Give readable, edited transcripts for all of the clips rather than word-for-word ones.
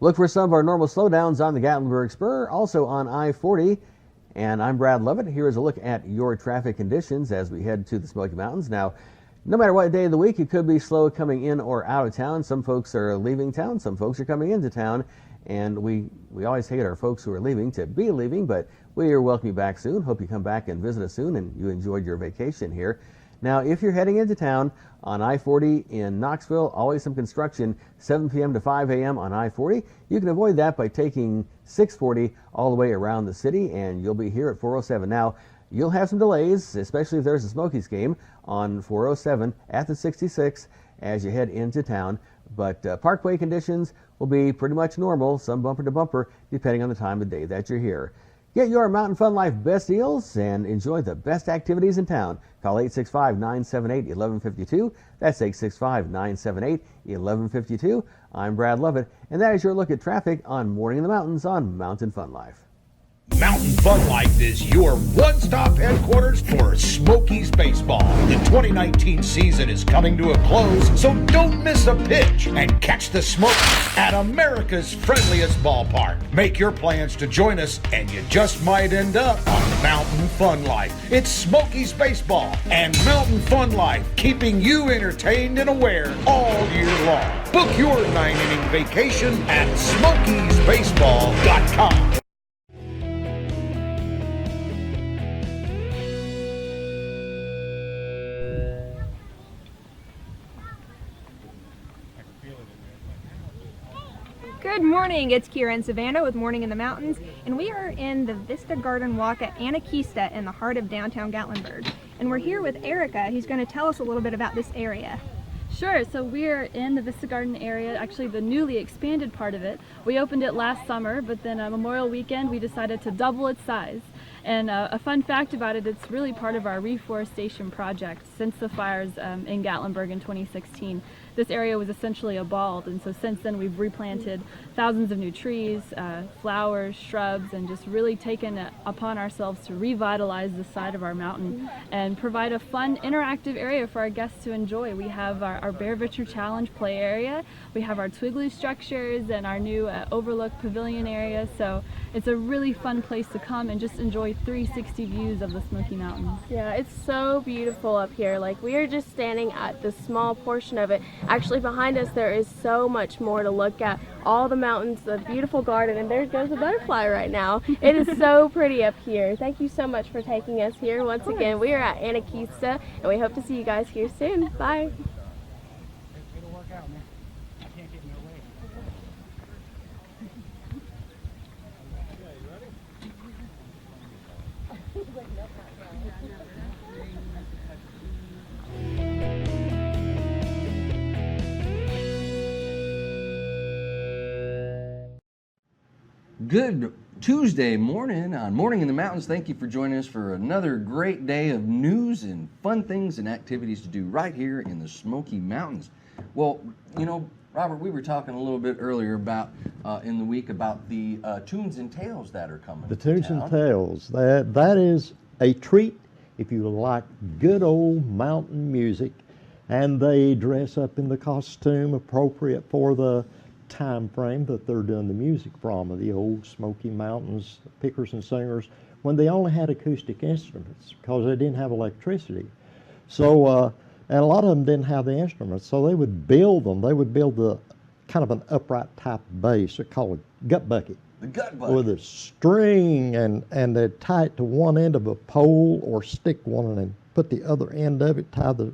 Look for some of our normal slowdowns on the Gatlinburg Spur, also on I-40. And I'm Brad Lovett. Here is a look at your traffic conditions as we head to the Smoky Mountains. Now, no matter what day of the week, it could be slow coming in or out of town. Some folks are leaving town, some folks are coming into town. And we always hate our folks who are leaving to be leaving, but we are welcome you back soon. Hope you come back and visit us soon and you enjoyed your vacation here. Now, if you're heading into town on I-40 in Knoxville, always some construction, 7 p.m. to 5 a.m. on I-40. You can avoid that by taking 640 all the way around the city, and you'll be here at 407. Now, you'll have some delays, especially if there's a Smokies game on 407 at the 66 as you head into town. But parkway conditions will be pretty much normal, some bumper to bumper, depending on the time of day that you're here. Get your Mountain Fun Life best deals and enjoy the best activities in town. Call 865-978-1152. That's 865-978-1152. I'm Brad Lovett, and that is your look at traffic on Morning in the Mountains on Mountain Fun Life. Mountain Fun Life is your one-stop headquarters for Smokies baseball. The 2019 season is coming to a close, so don't miss a pitch and catch the Smokies at America's friendliest ballpark. Make your plans to join us, and you just might end up on Mountain Fun Life. It's Smokies baseball and Mountain Fun Life, keeping you entertained and aware all year long. Book your 9-inning vacation at SmokiesBaseball.com. Good morning, it's Kira and Savannah with Morning in the Mountains, and we are in the Vista Garden Walk at Anakeesta in the heart of downtown Gatlinburg. And we're here with Erica, who's going to tell us a little bit about this area. Sure, so we're in the Vista Garden area, actually the newly expanded part of it. We opened it last summer, but then Memorial Weekend we decided to double its size. And a fun fact about it, it's really part of our reforestation project since the fires in Gatlinburg in 2016. This area was essentially a bald, and so since then we've replanted thousands of new trees, flowers, shrubs, and just really taken it upon ourselves to revitalize the side of our mountain and provide a fun, interactive area for our guests to enjoy. We have our Bear Venture Challenge play area, we have our Twigloo structures, and our new Overlook Pavilion area, so it's a really fun place to come and just enjoy 360 views of the Smoky Mountains. Yeah, it's so beautiful up here. Like, we are just standing at the small portion of it. Actually, behind us there is so much more to look at. All the mountains, the beautiful garden, and there goes a butterfly right now. It is so pretty up here. Thank you so much for taking us here. Once again, we are at Anakeesta, and we hope to see you guys here soon. Bye. It'll work out, man. I can't get in their way. Good Tuesday morning on Morning in the Mountains. Thank you for joining us for another great day of news and fun things and activities to do right here in the Smoky Mountains. Well, you know, Robert, we were talking a little bit earlier about in the week about the Tunes and Tales that are coming. The Tunes and Tales, that is a treat if you like good old mountain music, and they dress up in the costume appropriate for the time frame that they're doing the music from, of the old Smoky Mountains pickers and singers, when they only had acoustic instruments because they didn't have electricity. So, and a lot of them didn't have the instruments, so they would build them. They would build the kind of an upright type bass, they call it gut bucket. The gut bucket. With a string, and they'd tie it to one end of a pole or stick one and put the other end of it,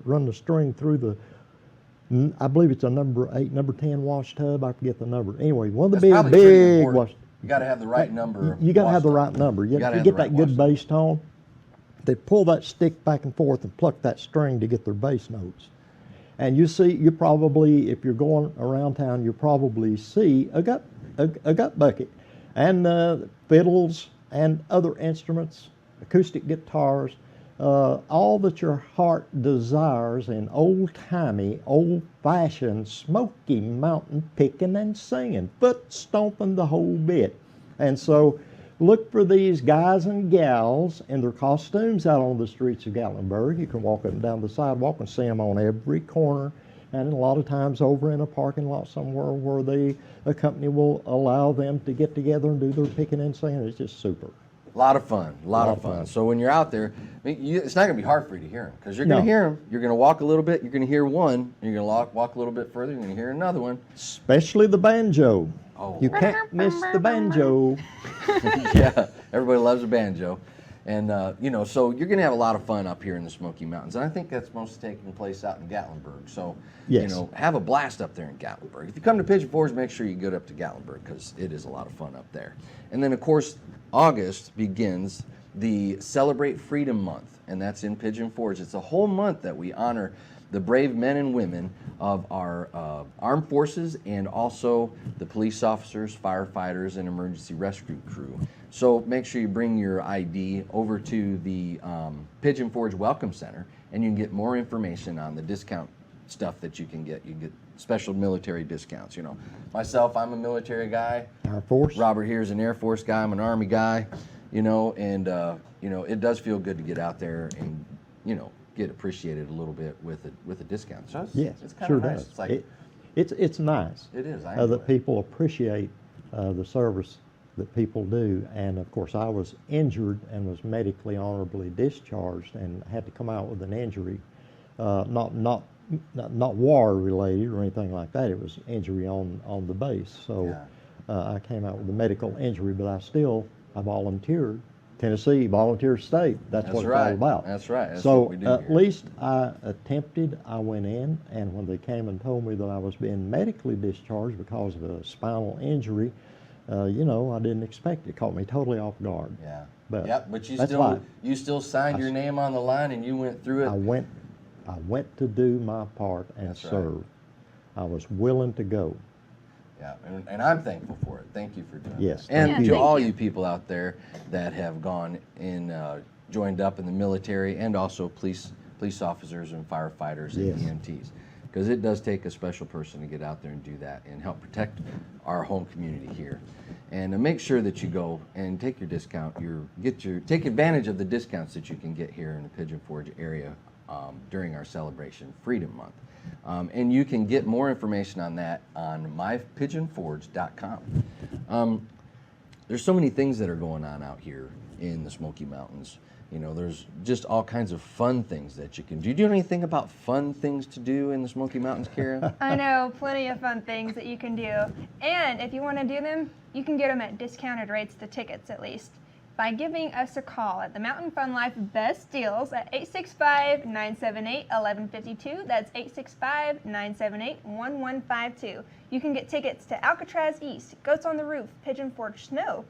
run the string through the, I believe it's a number 8, number 10 wash tub. I forget the number. Anyway, one of the big wash. You got to have the right number. You got to have the right number. You get that good bass tone. They pull that stick back and forth and pluck that string to get their bass notes. And you probably, if you're going around town, you probably see a gut bucket, and fiddles and other instruments, acoustic guitars, all that your heart desires in old-timey, old-fashioned Smoky Mountain picking and singing, foot stomping the whole bit. And so look for these guys and gals in their costumes out on the streets of Gatlinburg. You can walk up and down the sidewalk and see them on every corner And a lot of times over in a parking lot somewhere where a company will allow them to get together and do their picking and singing. It's just super. A lot of fun, a lot of fun. So when you're out there, it's not going to be hard for you to hear them, because you're going to hear them. You're going to walk a little bit, you're going to hear one, and you're going to walk a little bit further, you're going to hear another one. Especially the banjo. Oh. You can't miss the banjo. Yeah, everybody loves a banjo. And, so you're going to have a lot of fun up here in the Smoky Mountains. And I think that's mostly taking place out in Gatlinburg. So, yes. Have a blast up there in Gatlinburg. If you come to Pigeon Forge, make sure you go up to Gatlinburg, because it is a lot of fun up there. And then, of course, August begins the Celebrate Freedom Month, and that's in Pigeon Forge. It's a whole month that we honor the brave men and women of our armed forces, and also the police officers, firefighters, and emergency rescue crew. So make sure you bring your ID over to the Pigeon Forge Welcome Center, and you can get more information on the discount stuff that you can get. You can get special military discounts. Myself, I'm a military guy. Air Force. Robert here is an Air Force guy. I'm an Army guy. And it does feel good to get out there and get appreciated a little bit with a discount. So yes, it's kind sure of nice. does. It's like it's nice. It is. I enjoy that it. people appreciate the service that people do. And of course, I was injured and was medically honorably discharged and had to come out with an injury, not war related or anything like that. It was injury on the base. So I came out with a medical injury, but I volunteered. Tennessee, volunteer state. That's what it's all about. That's right. That's so what we do at here. least I attempted. I went in, and when they came and told me that I was being medically discharged because of a spinal injury, I didn't expect it. It caught me totally off guard. Yeah. But but that's fine. you still signed your name on the line, and you went through it. I went to do my part and That's right. serve. I was willing to go. Yeah, and I'm thankful for it. Thank you for doing Yes, that. And thank to you. all you people out there that have gone in, joined up in the military, and also police officers and firefighters and Yes. EMTs, because it does take a special person to get out there and do that and help protect our home community here. And make sure that you go and take your discount. Take advantage of the discounts that you can get here in the Pigeon Forge area during our celebration, Freedom Month. And you can get more information on that on mypigeonforge.com. There's so many things that are going on out here in the Smoky Mountains. There's just all kinds of fun things that you can do. Do you know anything about fun things to do in the Smoky Mountains, Kara? I know plenty of fun things that you can do. And if you want to do them, you can get them at discounted rates, the tickets at least, by giving us a call at the Mountain Fun Life Best Deals at 865-978-1152. That's 865-978-1152. You can get tickets to Alcatraz East, Goats on the Roof, Pigeon Forge Snow,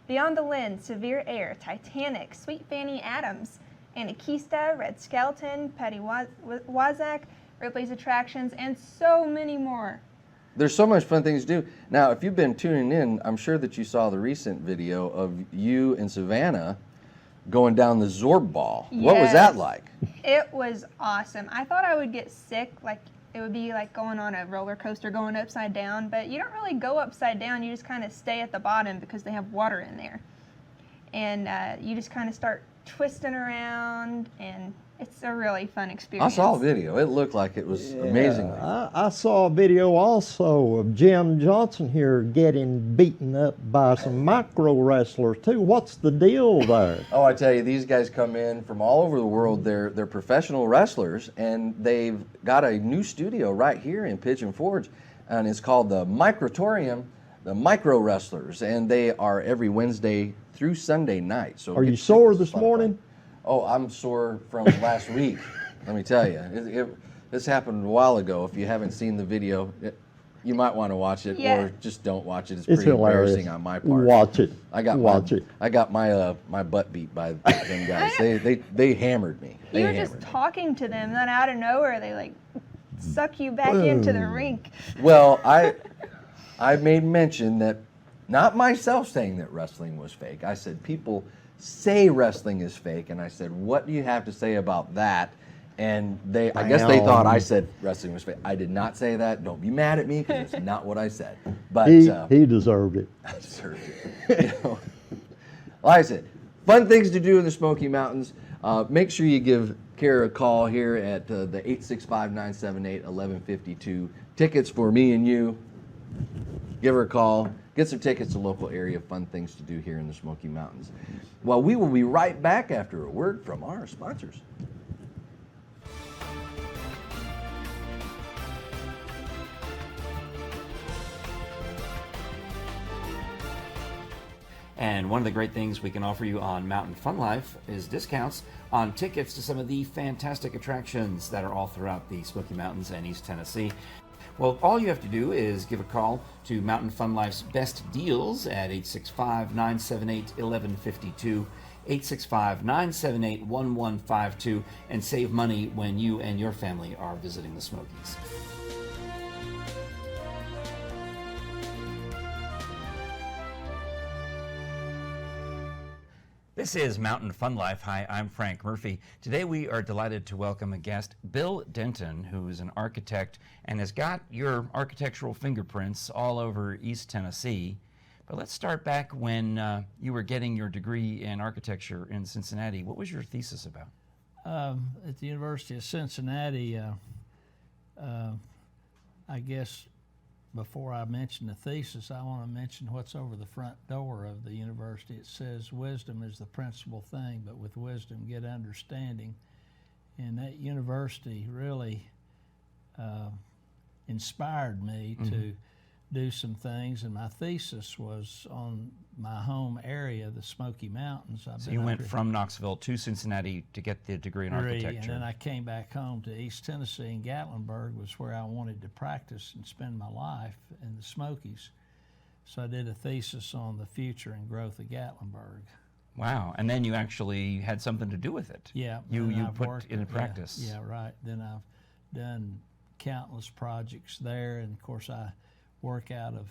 Beyond the Lens, Severe Air, Titanic, Sweet Fanny Adams, Anakista, Red Skeleton, Petty Wazak, Ripley's Attractions, and so many more. There's so much fun things to do. Now, if you've been tuning in, I'm sure that you saw the recent video of you and Savannah going down the Zorb Ball. Yes. What was that like? It was awesome. I thought I would get sick, like it would be like going on a roller coaster going upside down, but you don't really go upside down. You just kind of stay at the bottom because they have water in there. And you just kind of start twisting around, and it's a really fun experience. I saw a video. It looked like it was amazing. I saw a video also of Jim Johnson here getting beaten up by some micro wrestlers too. What's the deal there? Oh, I tell you, these guys come in from all over the world. They're professional wrestlers, and they've got a new studio right here in Pigeon Forge, and it's called the Microtorium, the Micro Wrestlers, and they are every Wednesday through Sunday night. So Are you sore this morning? Oh, I'm sore from last week. Let me tell you, this happened a while ago. If you haven't seen the video, you might want to watch it, or just don't watch it. It's pretty embarrassing on my part. Watch it. I got my butt beat by them guys. They hammered me. You were just talking to them, and then out of nowhere they like suck you back into the rink. Well, I made mention that, not myself saying that wrestling was fake. I said people say wrestling is fake, and I said, what do you have to say about that? And I guess they thought I said wrestling was fake. I did not say that. Don't be mad at me, because it's not what I said. But he deserved it. I deserved it. Like I said, fun things to do in the Smoky Mountains. Make sure you give Kara a call here at the 865-978-1152. Tickets for me and you. Give her a call. Get some tickets to local area fun things to do here in the Smoky Mountains. Well, we will be right back after a word from our sponsors. And one of the great things we can offer you on Mountain Fun Life is discounts on tickets to some of the fantastic attractions that are all throughout the Smoky Mountains and East Tennessee. Well, all you have to do is give a call to Mountain Fun Life's best deals at 865-978-1152, 865-978-1152, and save money when you and your family are visiting the Smokies. This is Mountain Fun Life. Hi, I'm Frank Murphy. Today we are delighted to welcome a guest, Bill Denton, who is an architect and has got your architectural fingerprints all over East Tennessee. But let's start back when you were getting your degree in architecture in Cincinnati. What was your thesis about? At the University of Cincinnati, I guess before I mention the thesis, I want to mention what's over the front door of the university. It says, wisdom is the principal thing, but with wisdom get understanding. And that university really inspired me to do some things, and my thesis was on my home area, the Smoky Mountains. So you went from Knoxville to Cincinnati to get the degree in architecture. And then I came back home to East Tennessee, and Gatlinburg was where I wanted to practice and spend my life in the Smokies. So I did a thesis on the future and growth of Gatlinburg. Wow, and then you actually had something to do with it. Yeah. You put it in practice. Yeah, right. Then I've done countless projects there, and of course I work out of,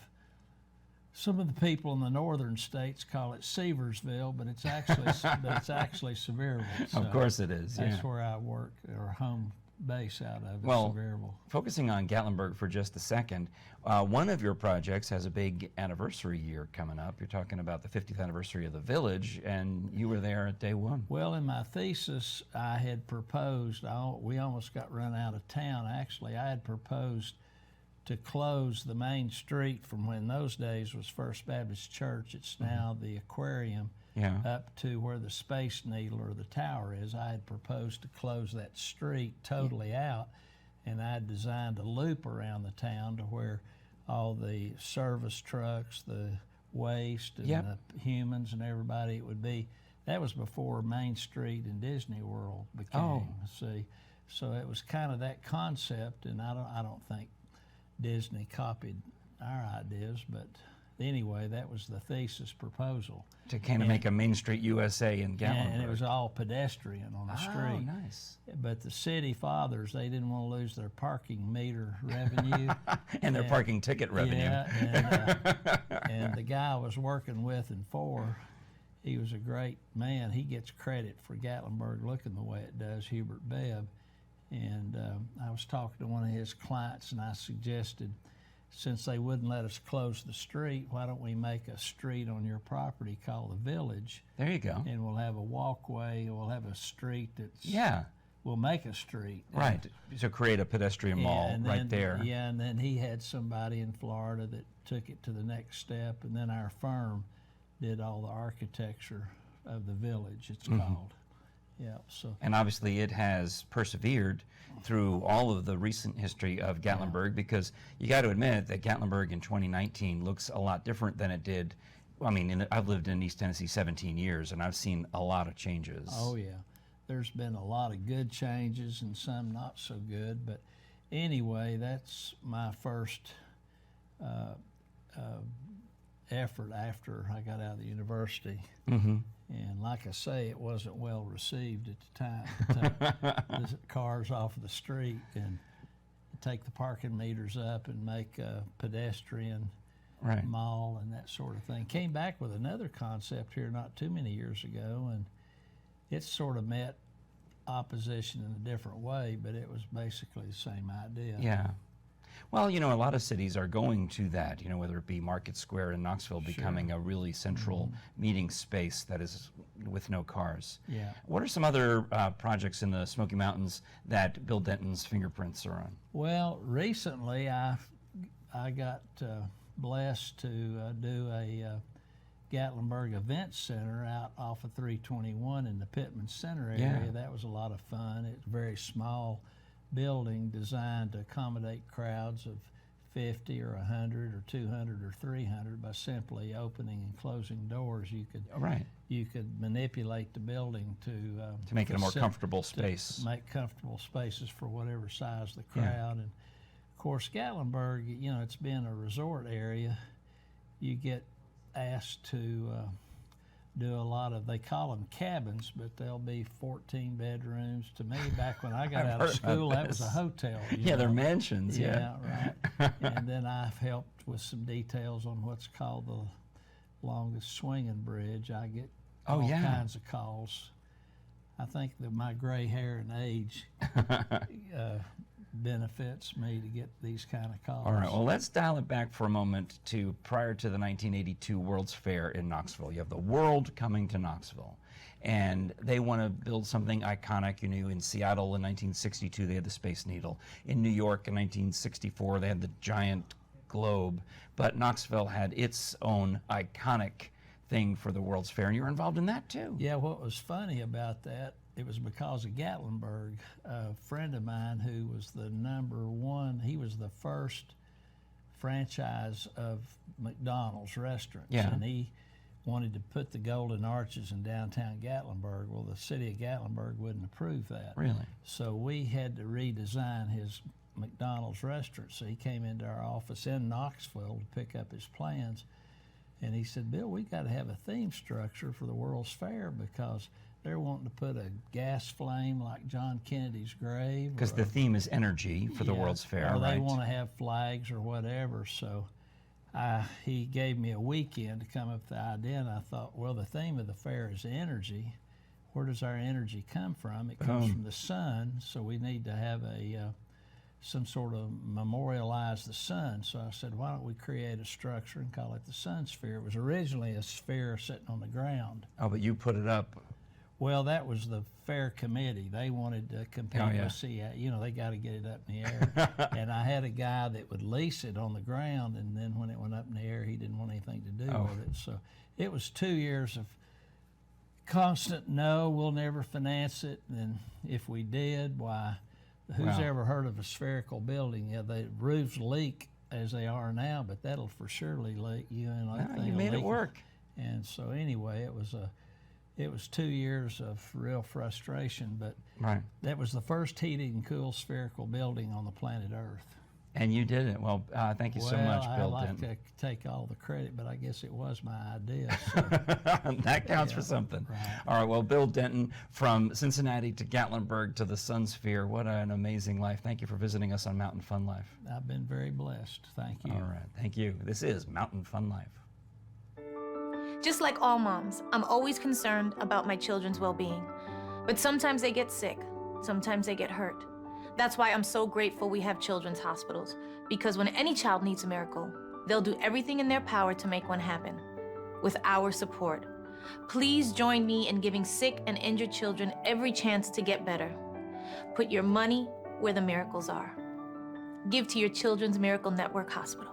some of the people in the northern states call it Seversville, but it's actually Sevierville. So of course it is. That's where I work, or home base out of. Well, Sevierville. Focusing on Gatlinburg for just a second, one of your projects has a big anniversary year coming up. You're talking about the 50th anniversary of the village, and you were there at day one. Well, in my thesis, I had proposed, we almost got run out of town, actually. I had proposed to close the main street from when those days was First Baptist Church. It's now the aquarium, up to where the Space Needle or the tower is. I had proposed to close that street totally out, and I had designed a loop around the town to where all the service trucks, the waste, and the humans and everybody, it would be, that was before Main Street and Disney World became, see. So it was kind of that concept, and I don't think Disney copied our ideas, but anyway, that was the thesis proposal. To kind of make a Main Street USA in Gatlinburg. And it was all pedestrian on the street. Oh, nice. But the city fathers, they didn't want to lose their parking meter revenue. and their parking ticket revenue. Yeah, and the guy I was working with and for, he was a great man. He gets credit for Gatlinburg looking the way it does, Hubert Bebb. And I was talking to one of his clients, and I suggested, since they wouldn't let us close the street, why don't we make a street on your property called the Village? There you go. And we'll have a walkway, we'll have a street that's... We'll make a street. Right, so create a pedestrian mall right there. Yeah, and then he had somebody in Florida that took it to the next step, and then our firm did all the architecture of the Village, it's called. Yeah, so. And obviously it has persevered through all of the recent history of Gatlinburg, because you got to admit that Gatlinburg in 2019 looks a lot different than it did. I mean, I've lived in East Tennessee 17 years, and I've seen a lot of changes. Oh yeah, there's been a lot of good changes and some not so good, but anyway, that's my first effort after I got out of the university. And like I say, it wasn't well received at the time. Take the cars off of the street and take the parking meters up and make a pedestrian mall and that sort of thing. Came back with another concept here not too many years ago, and it sort of met opposition in a different way, but it was basically the same idea. Yeah. Well, you know, a lot of cities are going to that, you know, whether it be Market Square in Knoxville becoming a really central meeting space that is with no cars. Yeah. What are some other projects in the Smoky Mountains that Bill Denton's fingerprints are on? Well, recently I got blessed to do a Gatlinburg Event Center out off of 321 in the Pittman Center area. Yeah. That was a lot of fun. It's a very small building designed to accommodate crowds of 50 or 100 or 200 or 300 by simply opening and closing doors. You could manipulate the building to make it a more comfortable space. Make comfortable spaces for whatever size the crowd. And of course, Gatlinburg, you know, it's been a resort area. You get asked to do a lot of, they call them cabins, but they'll be 14 bedrooms. To me, back when I got out of school, that was a hotel. Yeah, they're mansions. Yeah, right. And then I've helped with some details on what's called the longest swinging bridge. I get all kinds of calls. I think that my gray hair and age benefits me to get these kind of calls. All right, well, let's dial it back for a moment to prior to the 1982 World's Fair in Knoxville. You have the world coming to Knoxville, and they want to build something iconic. You know, in Seattle in 1962, they had the Space Needle. In New York in 1964, they had the giant globe. But Knoxville had its own iconic thing for the World's Fair, and you were involved in that too. Yeah, what was funny about that, it was because of Gatlinburg. A friend of mine who was the #1, he was the first franchise of McDonald's restaurants. Yeah. And he wanted to put the Golden Arches in downtown Gatlinburg. Well, the city of Gatlinburg wouldn't approve that. Really? So we had to redesign his McDonald's restaurant. So he came into our office in Knoxville to pick up his plans. And he said, Bill, we got to have a theme structure for the World's Fair because they're wanting to put a gas flame like John Kennedy's grave. Because the theme is energy for the World's Fair, or right? they want to have flags or whatever. So he gave me a weekend to come up with the idea, and I thought, well, the theme of the fair is energy. Where does our energy come from? It comes from the sun, so we need to have some sort of memorialize the sun. So I said, why don't we create a structure and call it the Sun Sphere? It was originally a sphere sitting on the ground. Oh, but you put it up. Well, that was the fair committee. They wanted to compete with CI. You know, they got to get it up in the air. And I had a guy that would lease it on the ground, and then when it went up in the air, he didn't want anything to do with it. So it was 2 years of constant, no, we'll never finance it. And if we did, why, who's ever heard of a spherical building? Yeah, the roofs leak as they are now, but that'll for surely leak. You made it work. And so anyway, it was 2 years of real frustration, but that was the first heated and cool spherical building on the planet Earth. And you did it. Well, thank you so much, Bill I Denton. like to take all the credit, but I guess it was my idea. So. That counts for something. Right. All right, well, Bill Denton, from Cincinnati to Gatlinburg to the Sun Sphere, what an amazing life. Thank you for visiting us on Mountain Fun Life. I've been very blessed. Thank you. All right, thank you. This is Mountain Fun Life. Just like all moms, I'm always concerned about my children's well-being. But sometimes they get sick, sometimes they get hurt. That's why I'm so grateful we have children's hospitals, because when any child needs a miracle, they'll do everything in their power to make one happen, with our support. Please join me in giving sick and injured children every chance to get better. Put your money where the miracles are. Give to your Children's Miracle Network Hospital.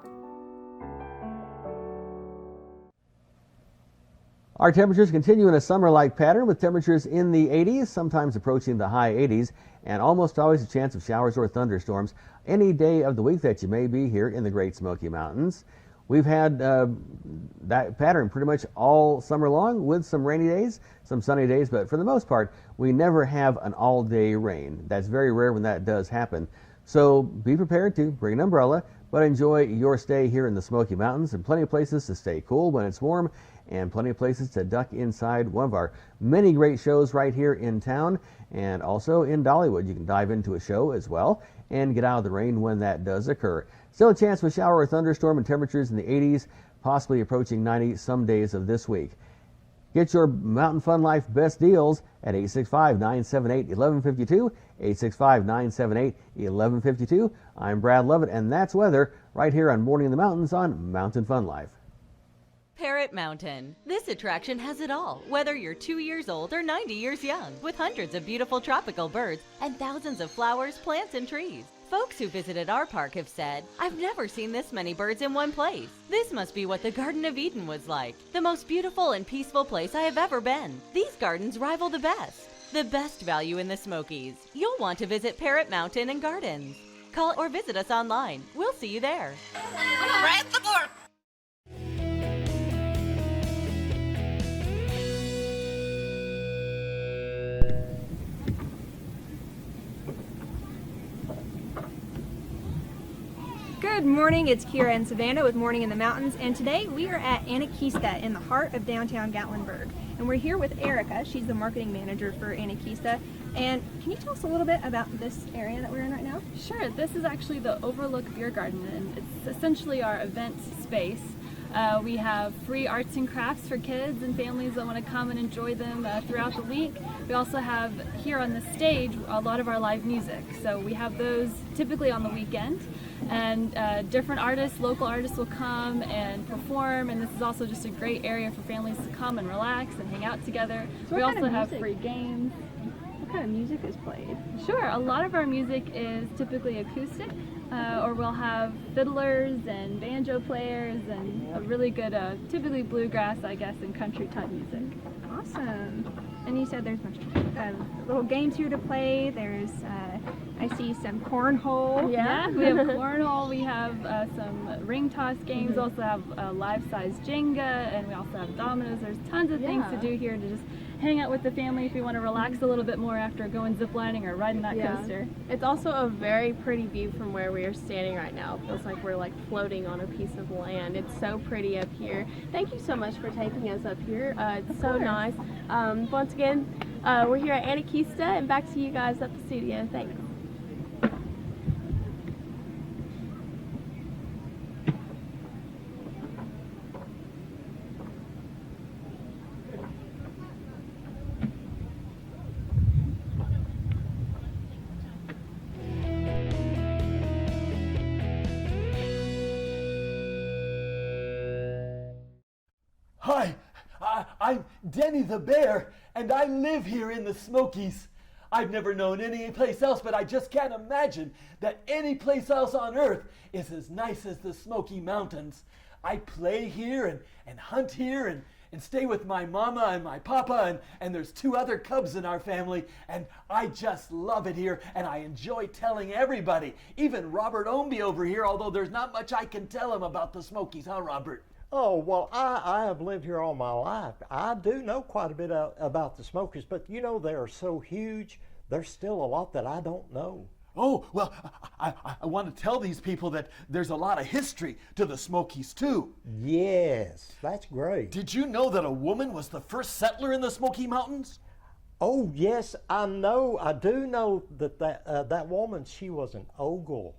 Our temperatures continue in a summer-like pattern with temperatures in the 80s, sometimes approaching the high 80s, and almost always a chance of showers or thunderstorms any day of the week that you may be here in the Great Smoky Mountains. We've had that pattern pretty much all summer long with some rainy days, some sunny days, but for the most part, we never have an all-day rain. That's very rare when that does happen. So be prepared to bring an umbrella, but enjoy your stay here in the Smoky Mountains, and plenty of places to stay cool when it's warm, and plenty of places to duck inside one of our many great shows right here in town, and also in Dollywood. You can dive into a show as well and get out of the rain when that does occur. Still a chance of a shower or thunderstorm and temperatures in the 80s, possibly approaching 90 some days of this week. Get your Mountain Fun Life best deals at 865-978-1152, 865-978-1152. I'm Brad Lovett, and that's weather right here on Morning in the Mountains on Mountain Fun Life. Parrot Mountain. This attraction has it all, whether you're 2 years old or 90 years young, with hundreds of beautiful tropical birds and thousands of flowers, plants, and trees. Folks who visited our park have said, "I've never seen this many birds in one place. This must be what the Garden of Eden was like. The most beautiful and peaceful place I have ever been. These gardens rival the best. The best value in the Smokies. You'll want to visit Parrot Mountain and Gardens. Call or visit us online. We'll see you there." Good morning, it's Kira and Savannah with Morning in the Mountains, and today we are at Anakeesta in the heart of downtown Gatlinburg. And we're here with Erica. She's the marketing manager for Anakeesta. And can you tell us a little bit about this area that we're in right now? Sure, this is actually the Overlook Beer Garden, and it's essentially our event space. We have free arts and crafts for kids and families that want to come and enjoy them throughout the week. We also have here on the stage a lot of our live music. So we have those typically on the weekend, and different artists, local artists will come and perform, and this is also just a great area for families to come and relax and hang out together. So we also have free games. What kind of music is played? Sure, a lot of our music is typically acoustic, or we'll have fiddlers and banjo players and a really good, typically bluegrass, I guess, and country type music. Awesome. And you said there's little games here to play. There's, I see some cornhole. Yeah, we have cornhole. We have some ring toss games. We also have life-size Jenga, and we also have dominoes. There's tons of things to do here to just hang out with the family if you want to relax a little bit more after going ziplining or riding that coaster. It's also a very pretty view from where we are standing right now. It feels like we're like floating on a piece of land. It's so pretty up here. Thank you so much for taking us up here. It's so nice. Once again, we're here at Anakeesta, and back to you guys at the studio. Thanks. Hi, I'm Denny the Bear, and I live here in the Smokies. I've never known any place else, but I just can't imagine that any place else on earth is as nice as the Smoky Mountains. I play here and hunt here and stay with my mama and my papa, and there's 2 other cubs in our family, and I just love it here, and I enjoy telling everybody, even Robert Ombie over here, although there's not much I can tell him about the Smokies, huh, Robert? Oh, well, I have lived here all my life. I do know quite a bit about the Smokies, but you know, they are so huge, there's still a lot that I don't know. Oh, well, I want to tell these people that there's a lot of history to the Smokies, too. Yes, that's great. Did you know that a woman was the first settler in the Smoky Mountains? Oh, yes, I know. I do know that woman, she was an Ogle.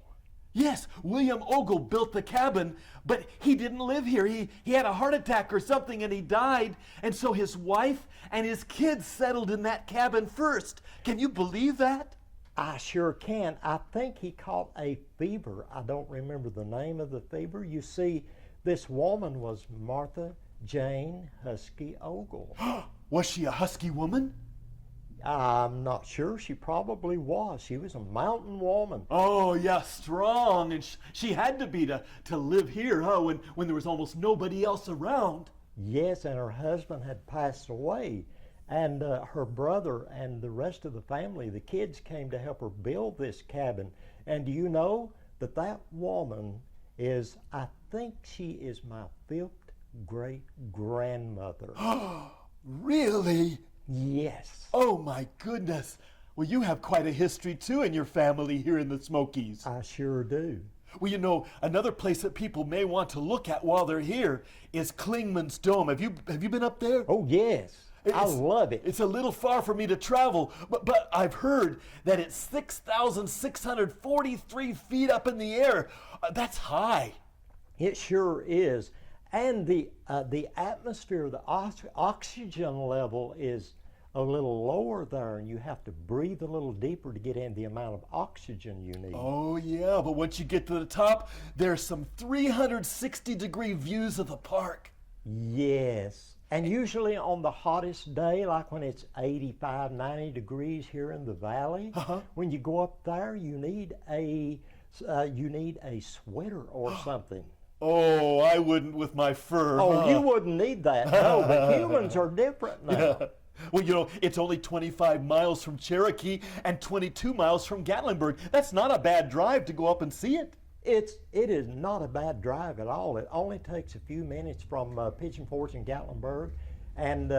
Yes, William Ogle built the cabin, but he didn't live here. He had a heart attack or something and he died. And so his wife and his kids settled in that cabin first. Can you believe that? I sure can. I think he caught a fever. I don't remember the name of the fever. You see, this woman was Martha Jane Husky Ogle. Was she a husky woman? I'm not sure. She probably was. She was a mountain woman. Oh, yeah, strong. And she had to be to live here, huh, when there was almost nobody else around. Yes, and her husband had passed away. And her brother and the rest of the family, the kids, came to help her build this cabin. And do you know that woman is, I think she is my 5th great-grandmother. Really? Yes. Oh, my goodness. Well, you have quite a history, too, in your family here in the Smokies. I sure do. Well, you know, another place that people may want to look at while they're here is Clingman's Dome. Have you been up there? Oh, yes. I love it. It's a little far for me to travel, but I've heard that it's 6,643 feet up in the air. That's high. It sure is. And the atmosphere, the oxygen level is a little lower there, and you have to breathe a little deeper to get in the amount of oxygen you need. Oh yeah, but once you get to the top, there's some 360-degree views of the park. Yes, and usually on the hottest day, like when it's 85, 90 degrees here in the valley, when you go up there, you need a sweater or something. Oh, I wouldn't with my fur. Oh, you wouldn't need that. No, but humans are different now. Yeah. Well, you know, it's only 25 miles from Cherokee and 22 miles from Gatlinburg. That's not a bad drive to go up and see it. It is not a bad drive at all. It only takes a few minutes from Pigeon Forge and Gatlinburg, and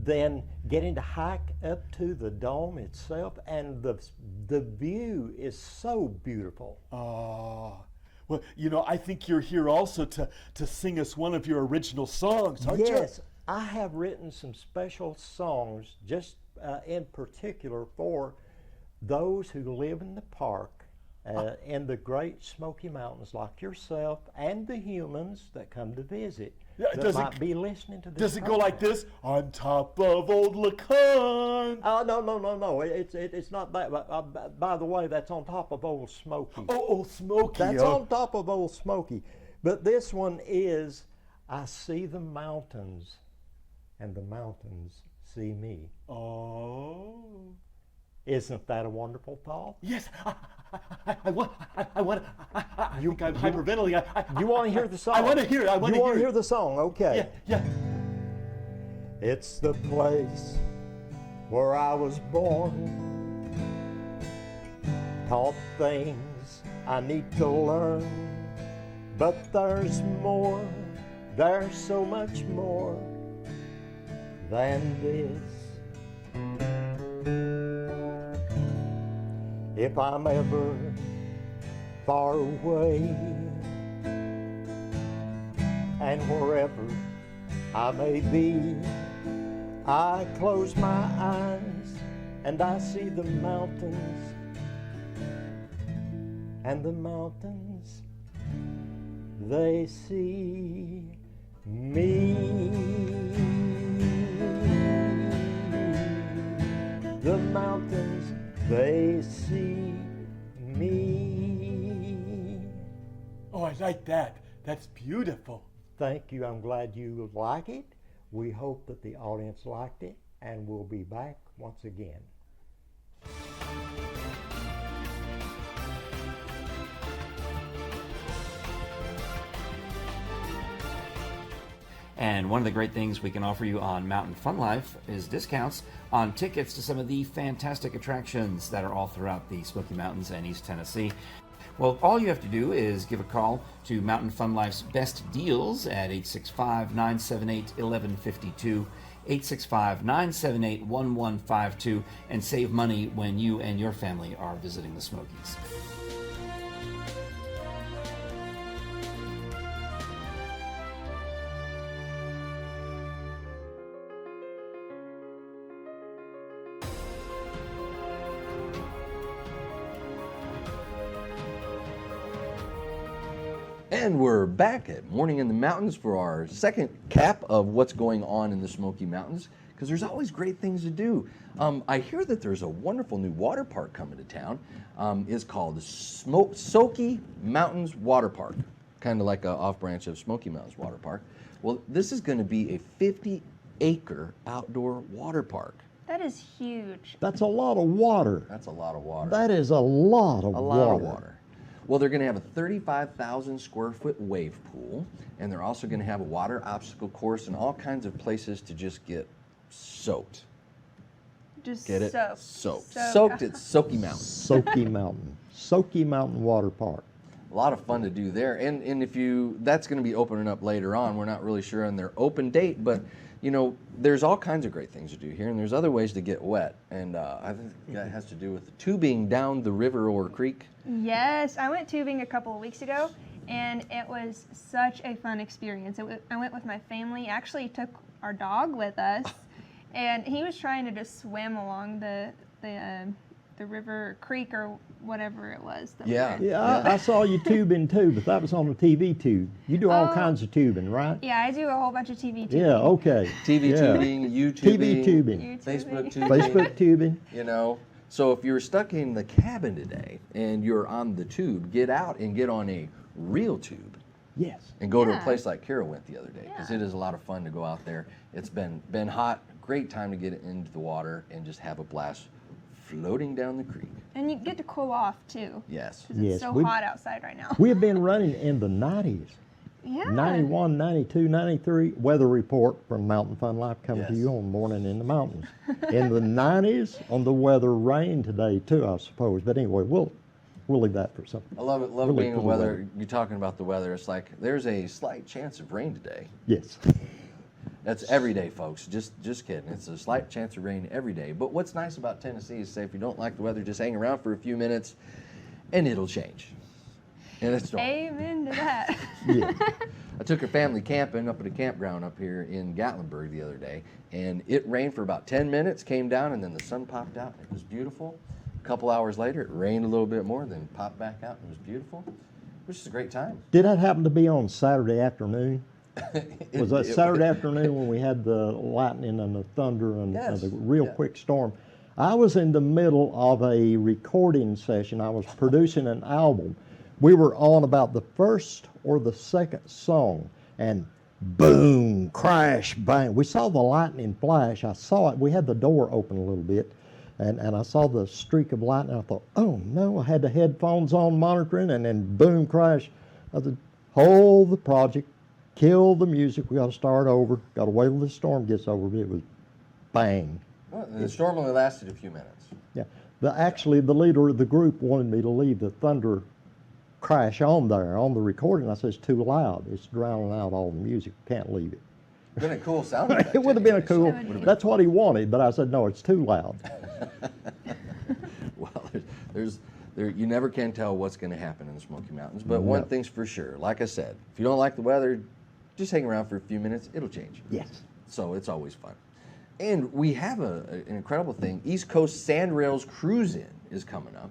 then getting to hike up to the dome itself, and the view is so beautiful. Oh, well, you know, I think you're here also to sing us one of your original songs, aren't you? Yes. I have written some special songs just in particular for those who live in the park in the Great Smoky Mountains, like yourself and the humans that come to visit that might be listening to this. Does it go like this? On top of Old Lacan. Oh, no. It's not that. By the way, that's on top of Old Smoky. Oh, Old Smoky. That's on top of Old Smoky. But this one is, I see the mountains, and the mountains see me. Oh. Isn't that a wonderful thought? Yes. I want. I think I'm hyperventilating. You want to hear the song? I want to hear it. You want to hear the song? Okay. Yeah. It's the place where I was born, taught things I need to learn, but there's more. There's so much more than this. If I'm ever far away, and wherever I may be, I close my eyes and I see the mountains, and the mountains, they see me. The mountains, they see me. Oh, I like that. That's beautiful. Thank you. I'm glad you like it. We hope that the audience liked it, and we'll be back once again. And one of the great things we can offer you on Mountain Fun Life is discounts on tickets to some of the fantastic attractions that are all throughout the Smoky Mountains and East Tennessee. Well, all you have to do is give a call to Mountain Fun Life's Best Deals at 865-978-1152, 865-978-1152, and save money when you and your family are visiting the Smokies. And we're back at Morning in the Mountains for our second cap of what's going on in the Smoky Mountains, because there's always great things to do. I hear that there's a wonderful new water park coming to town. It's called the Smoky Mountains Water Park, kind of like an off-branch of Smoky Mountains Water Park. Well, this is going to be a 50-acre outdoor water park. That is huge. That's a lot of water. That's a lot of water. That is a lot of water. A lot of water. Well, they're going to have a 35,000 square foot wave pool, and they're also going to have a water obstacle course and all kinds of places to just get soaked. Just get it? Soaked. Soaked at Smoky Mountain. Smoky Mountain. Smoky Mountain Water Park. A lot of fun to do there, and if that's going to be opening up later on. We're not really sure on their open date, but you know, there's all kinds of great things to do here, and there's other ways to get wet, and I think that has to do with the tubing down the river or creek. Yes, I went tubing a couple of weeks ago, and it was such a fun experience. I went with my family, actually took our dog with us, and he was trying to just swim along the the river creek or whatever it was. That I saw you tubing too, but that was on a TV tube. You do all kinds of tubing, right? Yeah, I do a whole bunch of TV tubing. Yeah, okay. TV tubing, YouTube TV tubing, Facebook tubing. Facebook tubing. You know, so if you're stuck in the cabin today and you're on the tube, get out and get on a real tube. Yes. And go to a place like Kira went the other day, because it is a lot of fun to go out there. It's been hot, great time to get into the water and just have a blast floating down the creek. And you get to cool off too. Yes. 'Cause it's so hot outside right now. We have been running in the 90s. Yeah. 91, 92, 93. Weather report from Mountain Fun Life coming to you on Morning in the Mountains. In the 90s, on the weather, rain today too, I suppose. But anyway, we'll leave that for something. I love it. Love being in weather. You're talking about the weather. It's like there's a slight chance of rain today. Yes. That's every day, folks. Just kidding. It's a slight chance of rain every day. But what's nice about Tennessee is, say, if you don't like the weather, just hang around for a few minutes, and it'll change. And it's normal. Amen to that. I took a family camping up at a campground up here in Gatlinburg the other day, and it rained for about 10 minutes, came down, and then the sun popped out. It was beautiful. A couple hours later, it rained a little bit more, then popped back out, and it was beautiful. It was just a great time. Did that happen to be on Saturday afternoon? Was that Saturday afternoon when we had the lightning and the thunder and the real quick storm? I was in the middle of a recording session. I was producing an album. We were on about the first or the second song, and boom, crash, bang. We saw the lightning flash. I saw it. We had the door open a little bit, and I saw the streak of lightning. I thought, oh no, I had the headphones on monitoring, and then boom, crash. I said, hold the project, kill the music, we got to start over, got to wait till the storm gets over. But it was bang. Well, the storm only lasted a few minutes. Yeah. Actually, the leader of the group wanted me to leave the thunder crash on there, on the recording. I said, it's too loud. It's drowning out all the music. Can't leave it. Been a cool sound effect. It would have been a cool, that's what he wanted, but I said, no, it's too loud. Well, you never can tell what's going to happen in the Smoky Mountains, but one thing's for sure. Like I said, if you don't like the weather, just hang around for a few minutes. It'll change. Yes. So it's always fun. And we have an incredible thing. East Coast Sandrails Cruise-In is coming up.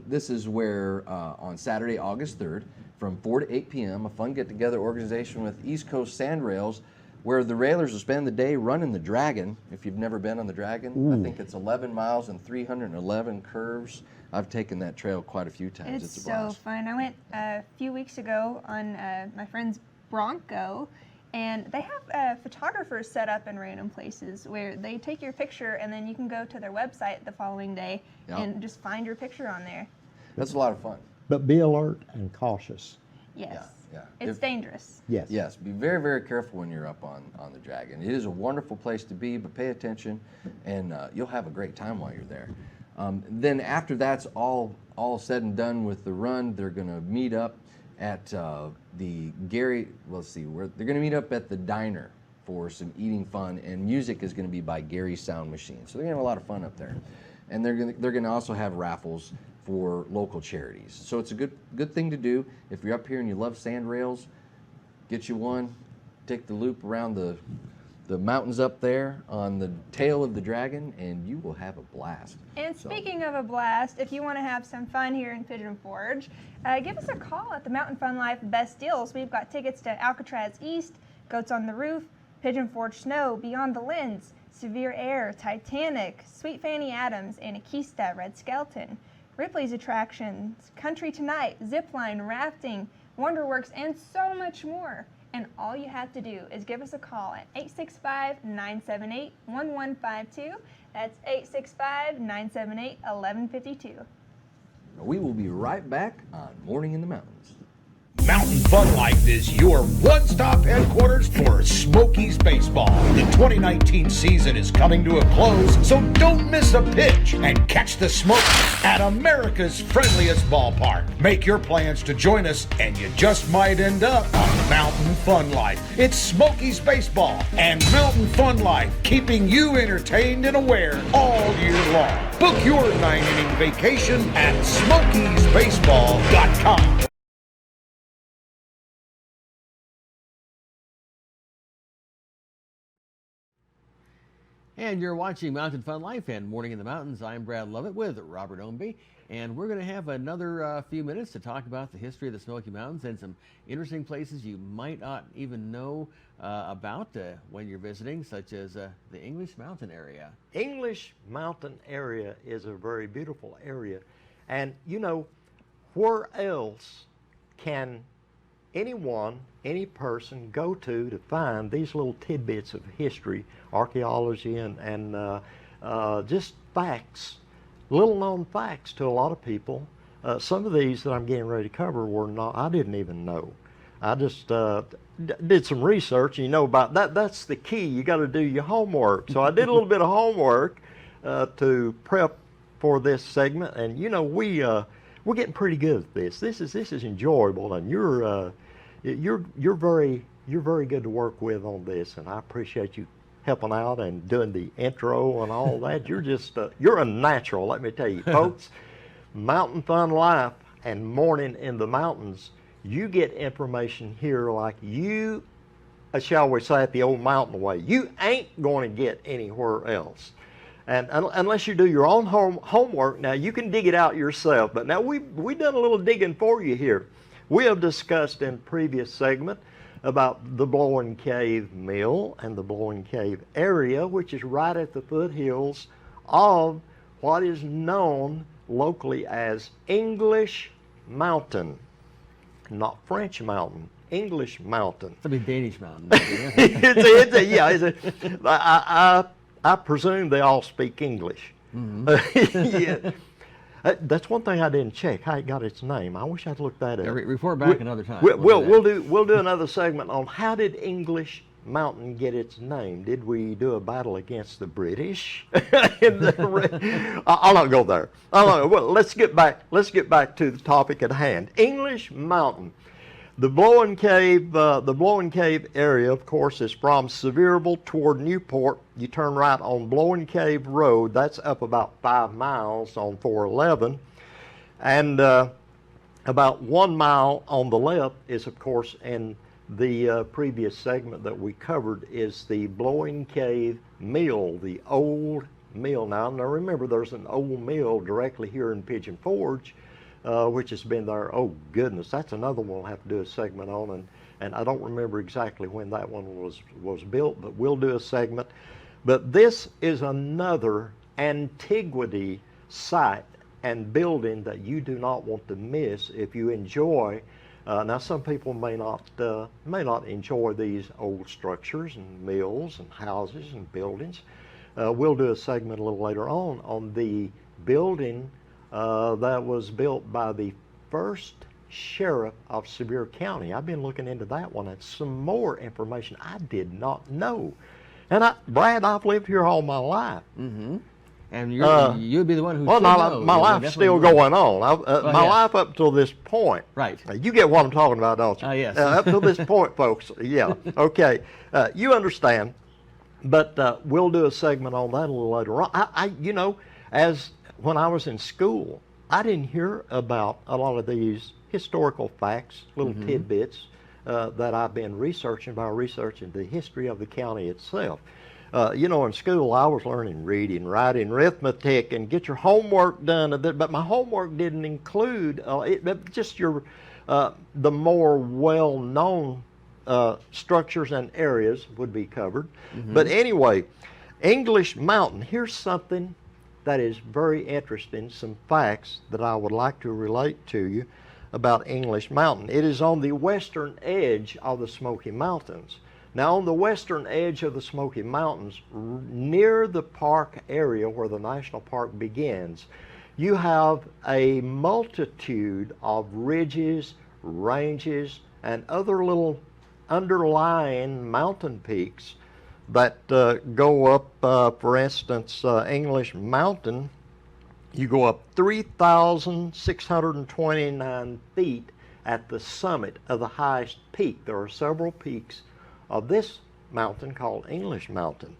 This is where on Saturday, August 3rd, from 4 to 8 p.m., a fun get-together organization with East Coast Sandrails, where the railers will spend the day running the Dragon. If you've never been on the Dragon, I think it's 11 miles and 311 curves. I've taken that trail quite a few times. It's a blast. so fun. I went a few weeks ago on my friend's Bronco, and they have photographers set up in random places where they take your picture, and then you can go to their website the following day and just find your picture on there. That's a lot of fun. But be alert and cautious. Yes. Yeah. It's dangerous. Yes. Yes. Be very, very careful when you're up on the Dragon. It is a wonderful place to be, but pay attention, and you'll have a great time while you're there. Then after that's all said and done with the run, they're going to meet up at the Gary. Let's see, they're going to meet up at the diner for some eating fun, and music is going to be by Gary Sound Machine. So they're going to have a lot of fun up there, and they're going to also have raffles for local charities. So it's a good thing to do if you're up here and you love sandrails. Get you one, take the loop around the mountains up there on the tail of the Dragon, and you will have a blast. And speaking of a blast, if you want to have some fun here in Pigeon Forge, give us a call at the Mountain Fun Life Best Deals. We've got tickets to Alcatraz East, Goats on the Roof, Pigeon Forge Snow, Beyond the Lens, Severe Air, Titanic, Sweet Fanny Adams, Anakista, Red Skeleton, Ripley's Attractions, Country Tonight, Zipline, Rafting, Wonderworks, and so much more. And all you have to do is give us a call at 865-978-1152. That's 865-978-1152. We will be right back on Morning in the Mountains. Mountain Fun Life is your one-stop headquarters for Smokies baseball. The 2019 season is coming to a close, so don't miss a pitch and catch the Smokies at America's friendliest ballpark. Make your plans to join us, and you just might end up on Mountain Fun Life. It's Smokies baseball and Mountain Fun Life, keeping you entertained and aware all year long. Book your 9-inning vacation at SmokiesBaseball.com. And you're watching Mountain Fun Life and Morning in the Mountains. I'm Brad Lovett with Robert Ombie. And we're going to have another few minutes to talk about the history of the Smoky Mountains and some interesting places you might not even know about when you're visiting, such as the English Mountain area. English Mountain area is a very beautiful area. And, you know, where else can anyone, any person go to find these little tidbits of history, archaeology, and just facts, little known facts to a lot of people. Some of these that I'm getting ready to cover were not, I didn't even know. I just did some research, and you know about that. That's the key. You got to do your homework. So I did a little bit of homework to prep for this segment, and you know we're getting pretty good at this. This is enjoyable, and you're very good to work with on this, and I appreciate you helping out and doing the intro and all that. You're just you're a natural, let me tell you, folks. Mountain Fun Life and Morning in the Mountains. You get information here like you, shall we say it the old mountain way. You ain't going to get anywhere else. And unless you do your own homework, now you can dig it out yourself. But now we've done a little digging for you here. We have discussed in previous segment about the Blowing Cave Mill and the Blowing Cave area, which is right at the foothills of what is known locally as English Mountain. Not French Mountain, English Mountain. That'd be Danish Mountain. I presume they all speak English. Mm-hmm. Yeah. That's one thing I didn't check, how it got its name. I wish I'd looked that up. Report back another time. We'll do another segment on how did English Mountain get its name. Did we do a battle against the British? I'll not go there. Well, let's get back to the topic at hand. English Mountain. The Blowing Cave area, of course, is from Sevierville toward Newport. You turn right on Blowing Cave Road. That's up about 5 miles on 411. And about 1 mile on the left is, of course, in the previous segment that we covered, is the Blowing Cave Mill, the old mill. Now remember, there's an old mill directly here in Pigeon Forge, which has been there, oh goodness, that's another one we'll have to do a segment on, and I don't remember exactly when that one was built, but we'll do a segment. But this is another antiquity site and building that you do not want to miss if you enjoy. Now some people may not enjoy these old structures and mills and houses and buildings. We'll do a segment a little later on the building that was built by the first sheriff of Sevier County. I've been looking into that one and some more information I did not know. And Brad, I've lived here all my life. Mm-hmm. And you'd be the one who well, my life's still going on. My life up till this point. Right. You get what I'm talking about, don't you? Yes. Up till this point, folks. Yeah. Okay. You understand. But we'll do a segment on that a little later on. As when I was in school, I didn't hear about a lot of these historical facts, little tidbits that I've been researching by researching the history of the county itself. In school I was learning reading, writing, arithmetic, and get your homework done. But my homework didn't include just the more well-known structures and areas would be covered. Mm-hmm. But anyway, English Mountain. Here's something that is very interesting, some facts that I would like to relate to you about English Mountain. It is on the western edge of the Smoky Mountains. Now, on the western edge of the Smoky Mountains, near the park area where the national park begins, you have a multitude of ridges, ranges, and other little underlying mountain peaks that go up, for instance, English Mountain. You go up 3,629 feet at the summit of the highest peak. There are several peaks of this mountain called English Mountain.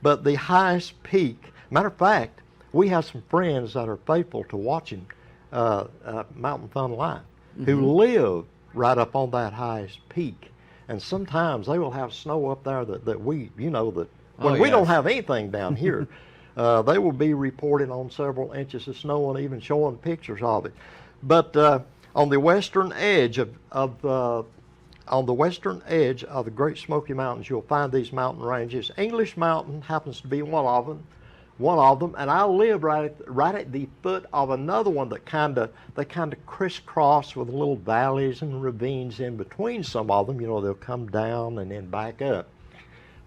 But the highest peak, matter of fact, we have some friends that are faithful to watching Mountain Fun Life who live right up on that highest peak. And sometimes they will have snow up there that we, that when we don't have anything down here. They will be reporting on several inches of snow and even showing pictures of it. But on the western edge of the Great Smoky Mountains, you'll find these mountain ranges. English Mountain happens to be one of them, and I live right at the foot of another one that they kind of crisscross with little valleys and ravines in between some of them. You know, they'll come down and then back up.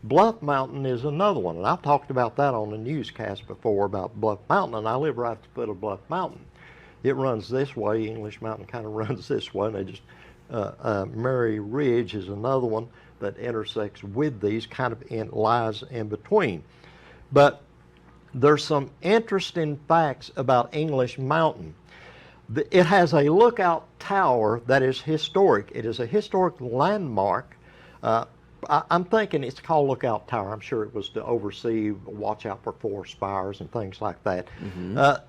Bluff Mountain is another one, and I've talked about that on the newscast before about Bluff Mountain, and I live right at the foot of Bluff Mountain. It runs this way. English Mountain kind of runs this way, and they just Mary Ridge is another one that intersects with these, kind of lies in between. But there's some interesting facts about English Mountain. It has a lookout tower that is historic. It is a historic landmark. I'm thinking it's called Lookout Tower. I'm sure it was to oversee, watch out for forest fires and things like that.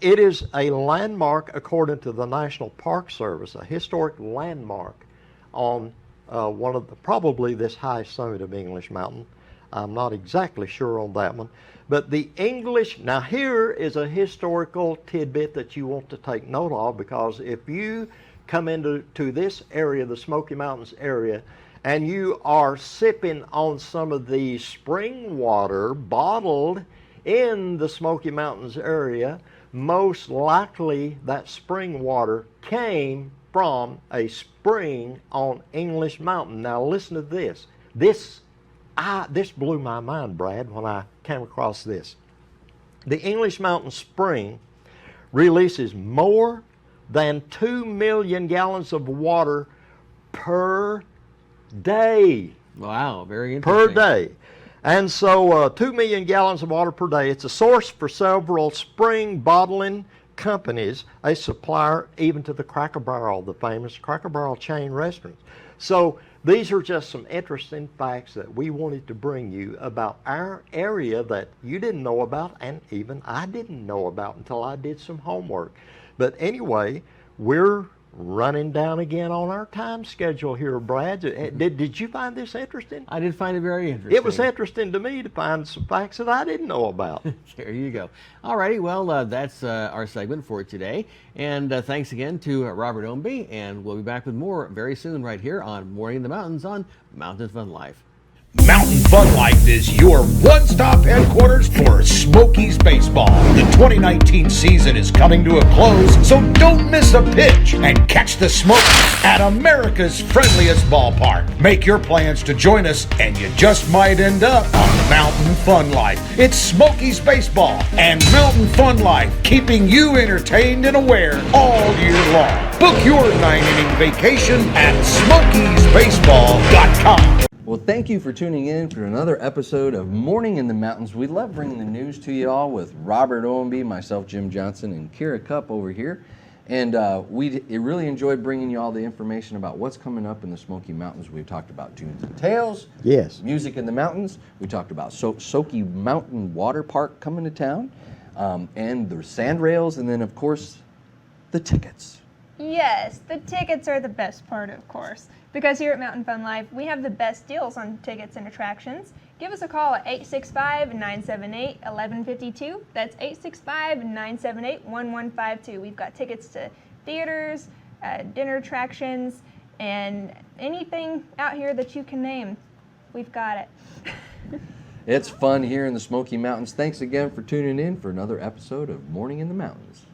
It is a landmark according to the National Park Service, a historic landmark on one of probably this high summit of English Mountain. I'm not exactly sure on that one. But the English, now here is a historical tidbit that you want to take note of, because if you come into this area, the Smoky Mountains area, and you are sipping on some of the spring water bottled in the Smoky Mountains area, most likely that spring water came from a spring on English Mountain. Now listen to this. This blew my mind, Brad, when I came across this. The English Mountain Spring releases more than 2 million gallons of water per day. Wow, very interesting. Per day. And so 2 million gallons of water per day. It's a source for several spring bottling companies, a supplier even to the Cracker Barrel, the famous Cracker Barrel chain restaurants. So these are just some interesting facts that we wanted to bring you about our area that you didn't know about, and even I didn't know about until I did some homework. But anyway, we're running down again on our time schedule here, Brad. Did you find this interesting? I did find it very interesting. It was interesting to me to find some facts that I didn't know about. There you go. All righty, well, that's our segment for today. And thanks again to Robert Ownby, and we'll be back with more very soon right here on Morning in the Mountains on Mountain Fun Life. Mountain Fun Life is your one-stop headquarters for Smokies baseball. The 2019 season is coming to a close, so don't miss a pitch and catch the Smokies at America's friendliest ballpark. Make your plans to join us, and you just might end up on Mountain Fun Life. It's Smokies baseball and Mountain Fun Life, keeping you entertained and aware all year long. Book your 9-inning vacation at SmokiesBaseball.com. Well, thank you for tuning in for another episode of Morning in the Mountains. We love bringing the news to you all with Robert Ownby, myself, Jim Johnson, and Kira Cup over here. And we really enjoyed bringing you all the information about what's coming up in the Smoky Mountains. We've talked about Tunes and Tales, yes, music in the mountains. We talked about Soaky Mountain Water Park coming to town, and the sand rails, and then, of course, the tickets. Yes, the tickets are the best part, of course, because here at Mountain Fun Life, we have the best deals on tickets and attractions. Give us a call at 865-978-1152. That's 865-978-1152. We've got tickets to theaters, dinner attractions, and anything out here that you can name. We've got it. It's fun here in the Smoky Mountains. Thanks again for tuning in for another episode of Morning in the Mountains.